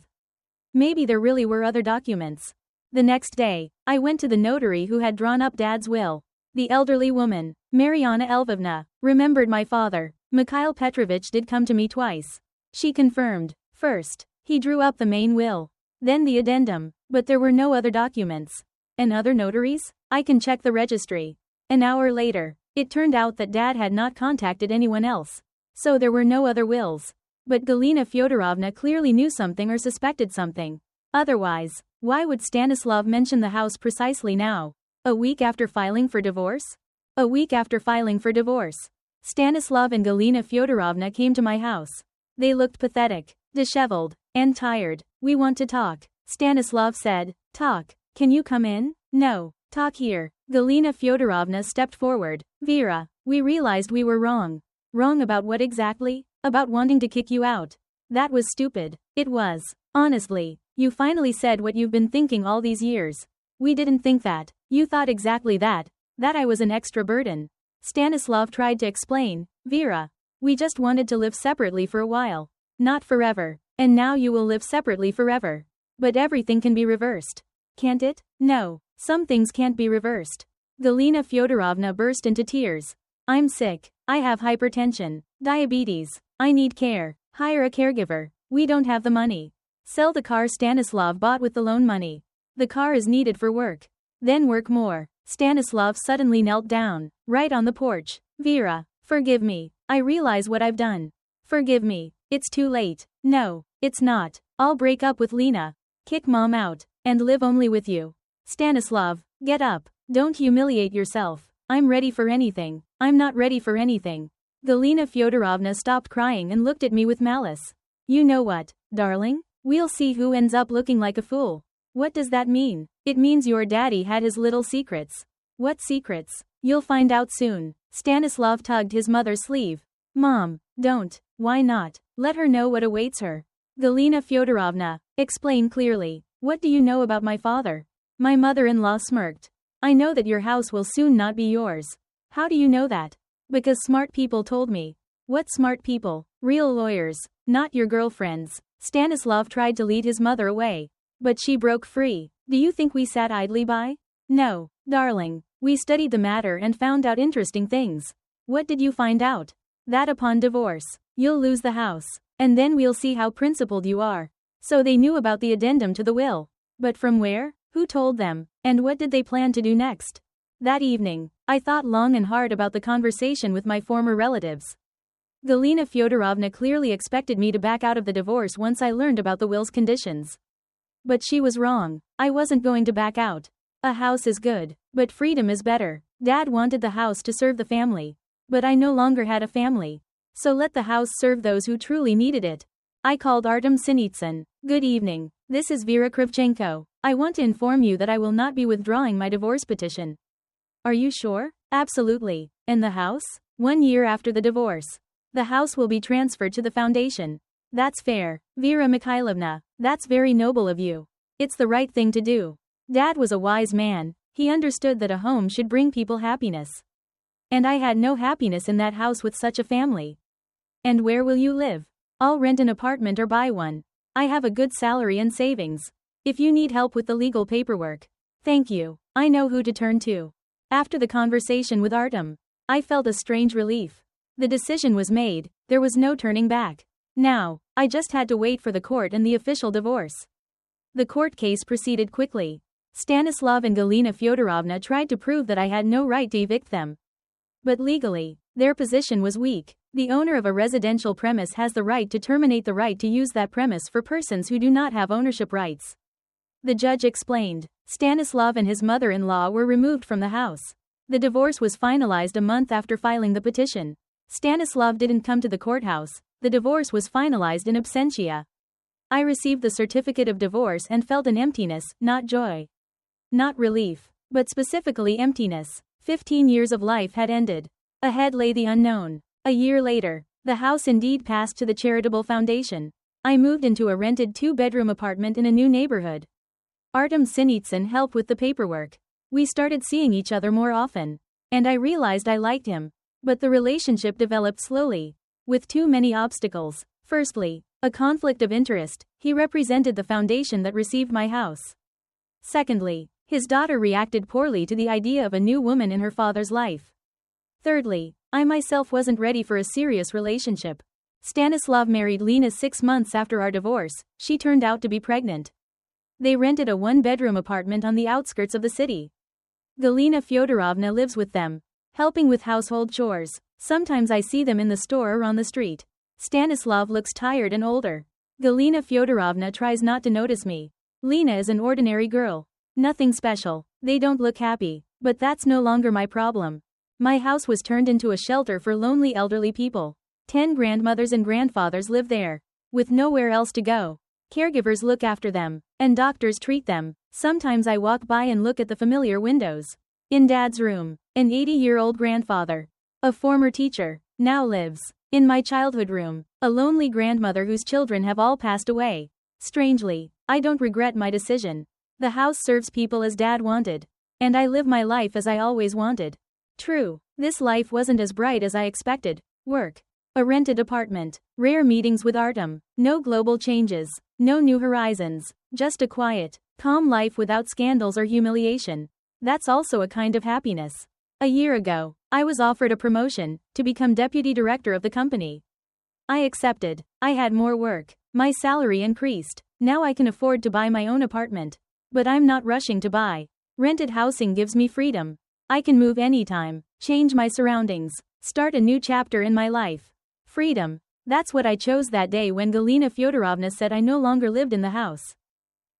Maybe there really were other documents. The next day, I went to the notary who had drawn up Dad's will. The elderly woman, Mariana Elvovna, remembered my father. Mikhail Petrovich did come to me twice. She confirmed. First, he drew up the main will. Then the addendum. But there were no other documents. And other notaries? I can check the registry. An hour later, it turned out that Dad had not contacted anyone else. So there were no other wills. But Galina Fyodorovna clearly knew something or suspected something. Otherwise, why would Stanislav mention the house precisely now? A week after filing for divorce? A week after filing for divorce, Stanislav and Galina Fyodorovna came to my house. They looked pathetic, disheveled, and tired. "We want to talk," Stanislav said. "Talk? Can you come in?" "No, talk here." Galina Fyodorovna stepped forward. "Vera, we realized we were wrong." "Wrong about what exactly?" "About wanting to kick you out. That was stupid." "It was. Honestly. You finally said what you've been thinking all these years." "We didn't think that. You thought exactly that. That I was an extra burden." Stanislav tried to explain. "Vera, we just wanted to live separately for a while. Not forever. And now you will live separately forever. But everything can be reversed. Can't it?" "No, some things can't be reversed." Galina Fyodorovna burst into tears. "I'm sick. I have hypertension, diabetes. I need care. Hire a caregiver. We don't have the money." "Sell the car Stanislav bought with the loan money. The car is needed for work. Then work more." Stanislav suddenly knelt down, right on the porch. "Vera, forgive me. I realize what I've done. Forgive me. It's too late." "No, it's not. I'll break up with Lena. Kick mom out. And live only with you." "Stanislav, get up. Don't humiliate yourself." "I'm ready for anything." "I'm not ready for anything." Galina Fyodorovna stopped crying and looked at me with malice. "You know what, darling? We'll see who ends up looking like a fool." "What does that mean?" "It means your daddy had his little secrets." "What secrets?" "You'll find out soon." Stanislav tugged his mother's sleeve. "Mom, don't." "Why not? Let her know what awaits her." "Galina Fyodorovna, explain clearly. What do you know about my father?" My mother-in-law smirked. "I know that your house will soon not be yours." "How do you know that?" "Because smart people told me." "What smart people?" "Real lawyers, not your girlfriends." Stanislav tried to lead his mother away. But she broke free. "Do you think we sat idly by?" "No, darling. We studied the matter and found out interesting things." "What did you find out?" "That upon divorce, you'll lose the house. And then we'll see how principled you are." So they knew about the addendum to the will. But from where? Who told them? And what did they plan to do next? That evening, I thought long and hard about the conversation with my former relatives. Galina Fyodorovna clearly expected me to back out of the divorce once I learned about the will's conditions. But she was wrong. I wasn't going to back out. A house is good, but freedom is better. Dad wanted the house to serve the family. But I no longer had a family. So let the house serve those who truly needed it. I called Artem Sinitsyn. "Good evening. This is Vera Kravchenko. I want to inform you that I will not be withdrawing my divorce petition." "Are you sure?" "Absolutely." "And the house?" 1 year after the divorce. "The house will be transferred to the foundation." "That's fair, Vera Mikhailovna. That's very noble of you. It's the right thing to do." Dad was a wise man. He understood that a home should bring people happiness. And I had no happiness in that house with such a family. "And where will you live?" "I'll rent an apartment or buy one. I have a good salary and savings. If you need help with the legal paperwork." "Thank you. I know who to turn to." After the conversation with Artem, I felt a strange relief. The decision was made, there was no turning back. Now, I just had to wait for the court and the official divorce. The court case proceeded quickly. Stanislav and Galina Fyodorovna tried to prove that I had no right to evict them. But legally, their position was weak. The owner of a residential premise has the right to terminate the right to use that premise for persons who do not have ownership rights. The judge explained. Stanislav and his mother-in-law were removed from the house. The divorce was finalized a month after filing the petition. Stanislav didn't come to the courthouse. The divorce was finalized in absentia. I received the certificate of divorce and felt an emptiness, not joy. Not relief, but specifically emptiness. 15 years of life had ended. Ahead lay the unknown. A year later, the house indeed passed to the charitable foundation. I moved into a rented 2-bedroom apartment in a new neighborhood. Artem Sinitsyn helped with the paperwork. We started seeing each other more often. And I realized I liked him. But the relationship developed slowly. With too many obstacles. Firstly, a conflict of interest. He represented the foundation that received my house. Secondly, his daughter reacted poorly to the idea of a new woman in her father's life. Thirdly, I myself wasn't ready for a serious relationship. Stanislav married Lena 6 months after our divorce. She turned out to be pregnant. They rented a 1-bedroom apartment on the outskirts of the city. Galina Fyodorovna lives with them, helping with household chores. Sometimes I see them in the store or on the street. Stanislav looks tired and older. Galina Fyodorovna tries not to notice me. Lena is an ordinary girl. Nothing special. They don't look happy. But that's no longer my problem. My house was turned into a shelter for lonely elderly people. 10 grandmothers and grandfathers live there, with nowhere else to go. Caregivers look after them, and doctors treat them. Sometimes I walk by and look at the familiar windows. In Dad's room, an 80-year-old grandfather, a former teacher, now lives. In my childhood room, a lonely grandmother whose children have all passed away. Strangely, I don't regret my decision. The house serves people as Dad wanted, and I live my life as I always wanted. True, this life wasn't as bright as I expected. Work. A rented apartment. Rare meetings with Artem. No global changes. No new horizons. Just a quiet, calm life without scandals or humiliation. That's also a kind of happiness. A year ago, I was offered a promotion to become deputy director of the company. I accepted. I had more work. My salary increased. Now I can afford to buy my own apartment. But I'm not rushing to buy. Rented housing gives me freedom. I can move anytime, change my surroundings, start a new chapter in my life. Freedom. That's what I chose that day when Galina Fyodorovna said I no longer lived in the house.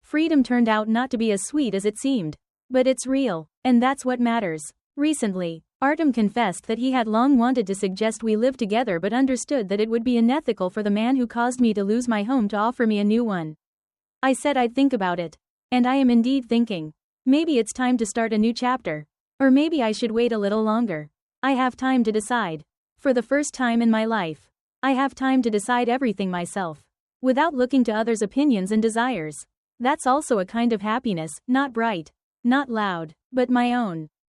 Freedom turned out not to be as sweet as it seemed. But it's real, and that's what matters. Recently, Artem confessed that he had long wanted to suggest we live together but understood that it would be unethical for the man who caused me to lose my home to offer me a new one. I said I'd think about it. And I am indeed thinking. Maybe it's time to start a new chapter. Or maybe I should wait a little longer. I have time to decide. For the first time in my life, I have time to decide everything myself, without looking to others' opinions and desires. That's also a kind of happiness, not bright, not loud, but my own.